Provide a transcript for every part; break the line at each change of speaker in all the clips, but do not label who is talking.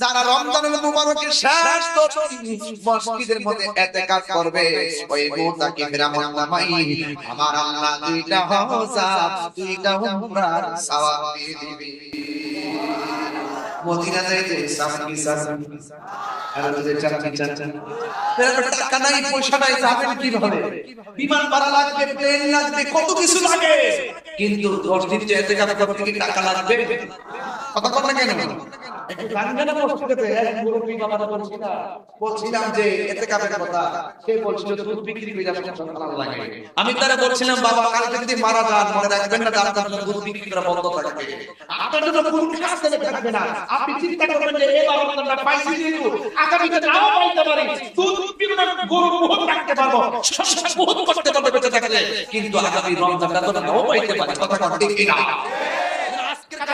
যারা রমজানুল মুবারকের শেষ 10 দিন মসজিদের মধ্যে ইতিকাফ করবে ওই মুতাকিফের আমলনামাই আমার আল্লাহ দুইটা হজ্জাব দুইটা উমরার সওয়াব দিয়ে দিবে। মদিনা যাইতে সামনে আর ওদের চাচা টাকা নাই পয়সা নাই যাবেন কিভাবে? বিমান ভাড়া লাগবে, প্লেন লাগবে, কত কিছু লাগে, কিন্তু 10 দিন যে ইতিকাফ করতে কি টাকা লাগবে? কথা বল না কেন? একটু গান গানা মসজিদে এক মুরব্বি বাবারা বলছিলাম যে ইতিকাফের কথা, সে বলছিল দুধ বিক্রি করে যাবে ভালো লাগে। আমি তারা বলছিলাম বাবা কালকে যদি মারা যান মনে রাখবেন না আপনার জন্য দুধ বিক্রি করা বন্ধ থাকবে, আপনার জন্য কোন কাজ থাকবে না। আপনি চিন্তা করবেন যে এই বাবা আমরা পাইছি যেহেতু আগামীতে নাও পাইতে পারি, দুধ বিক্রি করে গরু বহুত রাখতে পারবো, সংসার বহুত করতে পারবো বেঁচে থাকলে, কিন্তু আগামী রমজানটা তো নাও পাইতে পারি। কথা ঠিক কি না?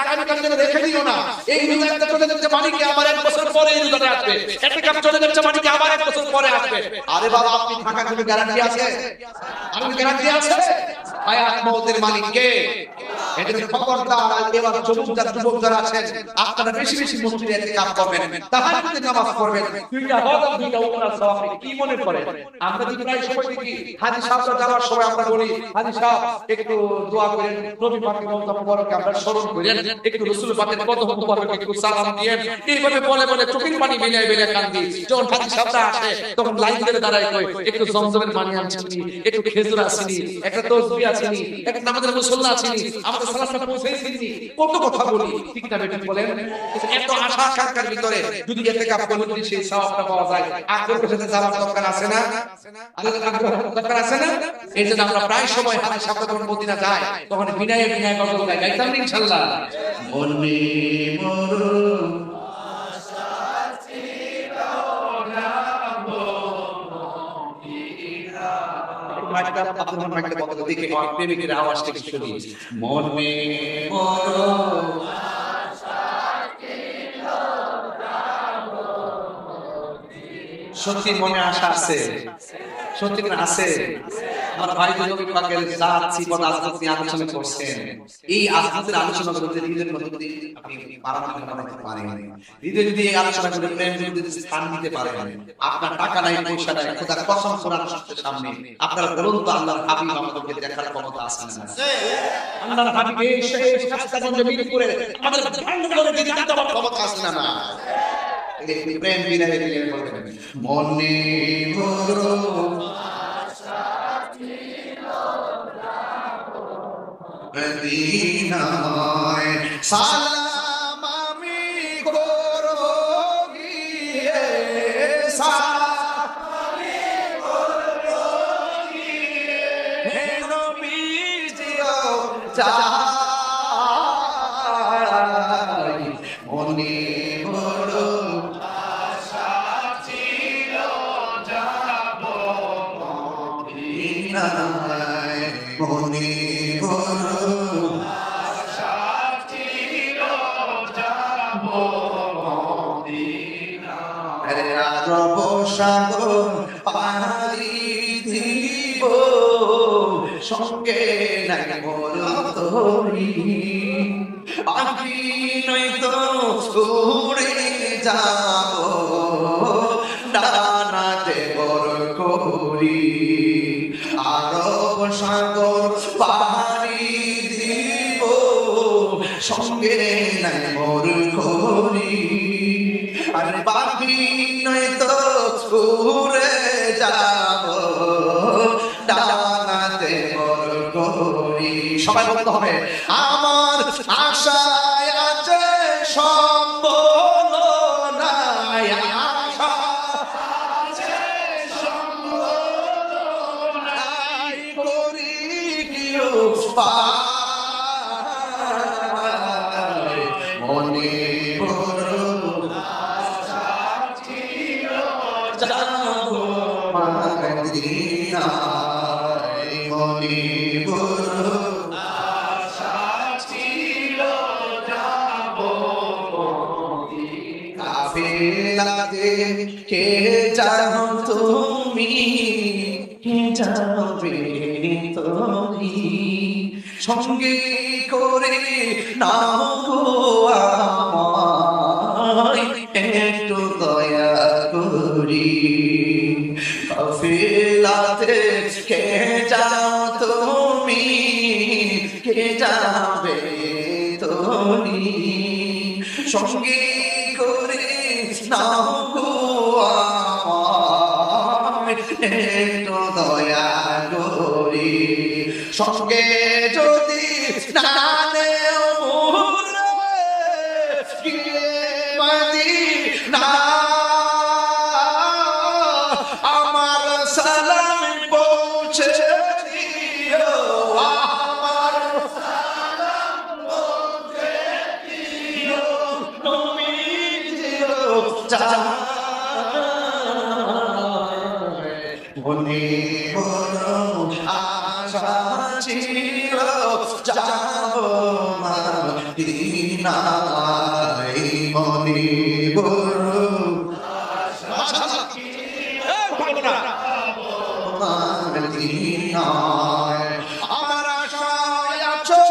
আগামী কাল যেন রেখে দিও না। এই রোজাটা চলে যাচ্ছে মানে কি আবার 1 বছর পরে এই রোজাটা আসবে, ইতিকাফ চলে যাচ্ছে মানে কি আবার 1 বছর পরে আসবে। আরে বাবা আপনি থাকার কোনো গ্যারান্টি আছে? আর গ্যারান্টি আছে? হায়াত মওতের মালিক কে? এদের খবরদার এবার যুবক যারা আছেন আপনারা বেশি বেশি মসজিদে ইতিকাফ করবেন, তাহাজ্জুদের নামাজ পড়বেন, দুইটা হজ দুইটা উমরার সওয়াব। কি মনে করে আমরা যদি প্রায় সময় দেখি হাজী সাহেবরা যাওয়ার সময় আমরা বলি হাজী সাহেব একটু দোয়া করেন, নবী পাকের রওজা মুবারকে আমরা স্মরণ করেন, একটু রাসূল পাকের কদম মুবারকে একটু সালাম দিয়েন, এইভাবে বলে বলে চোখের পানি মিলিয়ে মিলিয়ে কান্দি। যখন হাজী সাহেবরা আসে তখন লাইন ধরে দাঁড়ায় কই একটু জমজমের পানি আনছিনি, একটু খেজুর আসেনি, একটা তসবিহ আসেনি, একটা আমাদের মুসল্লা আসেনি, আমাদের সালামটা পৌঁছেছিনি, কত কথা বলি ঠিক না বেটা বলেন? এত আশা আকাঙ্ক্ষার ভিতরে যদি ইতিকাফ করলে যদি সেই সওয়াবটা পাওয়া যায়, আগ্রহের সাথে যাওয়ার দরকার আছে না? আগ্রহের দরকার আছে না? এই জন্য আমরা প্রায় সময় হাজী সাহেবরা যখন মদিনা যায় তখন বিনয়ে বিনয়ে গজল গাই, গাইতাম না ইনশাআল্লাহ। মনে মরু আশা ছিল না মদিনা। মাইকটা আপনার মাইকটা বন্ধ করে দেখে আমার প্রেমিকের আওয়াজটা কি শুনি। মনে মরু আশা ছিল না মদিনা। সত্যি মনে আশা আছে? সত্যি না আছে? আমার ভাই নবী পাকের জাত জীবন আজমত নিয়ে আলোচনা করছেন, এই আজমতের আলোচনা করতে হৃদয়ের মধ্যে যদি আপনি পারমানেন্ট বানাতে পারেন, হৃদয়ে যদি এই আলোচনা করে প্রেম যদি স্থান দিতে পারেন, আপনার টাকা নাই পয়সা নাই, খোদার কসম কোরআন শরীফের সামনে আপনারা বলুন তো আল্লাহর হাবিব আমাদেরকে দেখার ক্ষমতা আছে না? আল্লাহর হাবিব এই শেষ রাস্তাগঞ্জে মিরপুরে আমাদের ভান্ডারে দিতে দেওয়ার ক্ষমতা আছে না? এই প্রেম বিনয়ে বিনয়ে বলবেন মনে মরু মদিনায় সালাম আমি করব গিয়ে, সালাম আমি করব গিয়ে, হে নবীজিও যাই মনে মরু আশা ছিল যাব মদিনায়, মনে মরু আশা ছিল যাব মদিনায়। রব সাগর পাড়ি দিব সঙ্গে নাই মোর তরি, পাখি নয়তো উড়ে যাব ডানাতে বর করি। আরব সাগর পাড়ি দিব সঙ্গে নাই মোর করি, আর পাখি নয়তো উড়ে যাব ডানাতে বর করি। সবাই বলতে হবে আমার আশায় আছে সম্বল নাই, আশা আছে সম্বল নাই, করি কি উপায় মনে মরু আশা ছিল যাব মদিনায়, মনে মরু আশা ছিল যাব মদিনায়। কাফেলাতে কে যাও তুমি, কে যাবে তুমি, সঙ্গে করে নাও গো আমায় একটু দয়া করি কাফেলাতে কে যাও তুমি কে যাবে তুমি সঙ্গে করে নাও গো আমায় একটু দয়া করি সঙ্গে যদি না নেও মদিনা আমার সালাম পৌঁছে দিও আমার সালাম পৌঁছে দিও নবীর মনে বড় আশা ছিল যাব মদিনায় মনে বড় আশা ছিল মদিনায় আমার আশায় আছো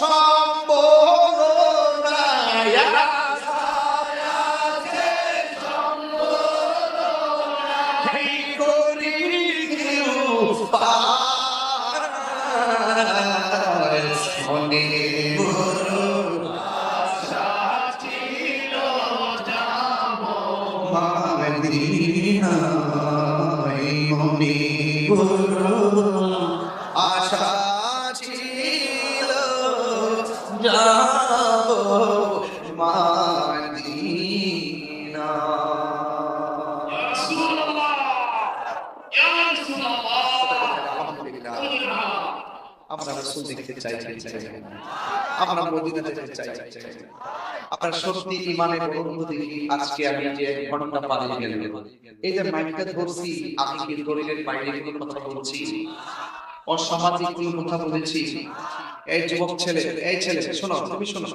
সম্পূর্ণ মনে বড় আশা ছিল যাব মদিনায় মনে বড় আশা ছিল যাব মদিনা আমরা রাসূল দেখতে চাই আমরা মদিনা যেতে চাই আপনার সত্যি ইমানের বন্ধু দেখি আজকে আমি যে ঘটনা পালিয়ে গেলাম এই যে মাইকটা ধরছি আমি কি দলিলের বাইরে কোনো কথা বলছি অসামাজিক কোনো কথা বলেছি এই যুবক ছেলে এই ছেলে শোনো তুমি শোনো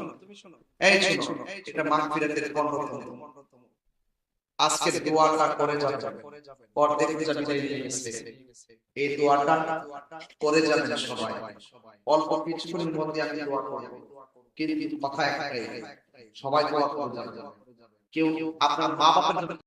এই শোনো এটা মাগফিরাতের 15তম আজকে দোয়াটা করে যাবে অর্ধেক জানি নিয়ে গেছে এই দোয়াটা করে যাবেন সবাই অল্প কিছুক্ষণের মধ্যে আমি দোয়া করব কিন্তু কথা একটাই সবাই দোয়া করে যাবেন কেউ আপনার মা বাবার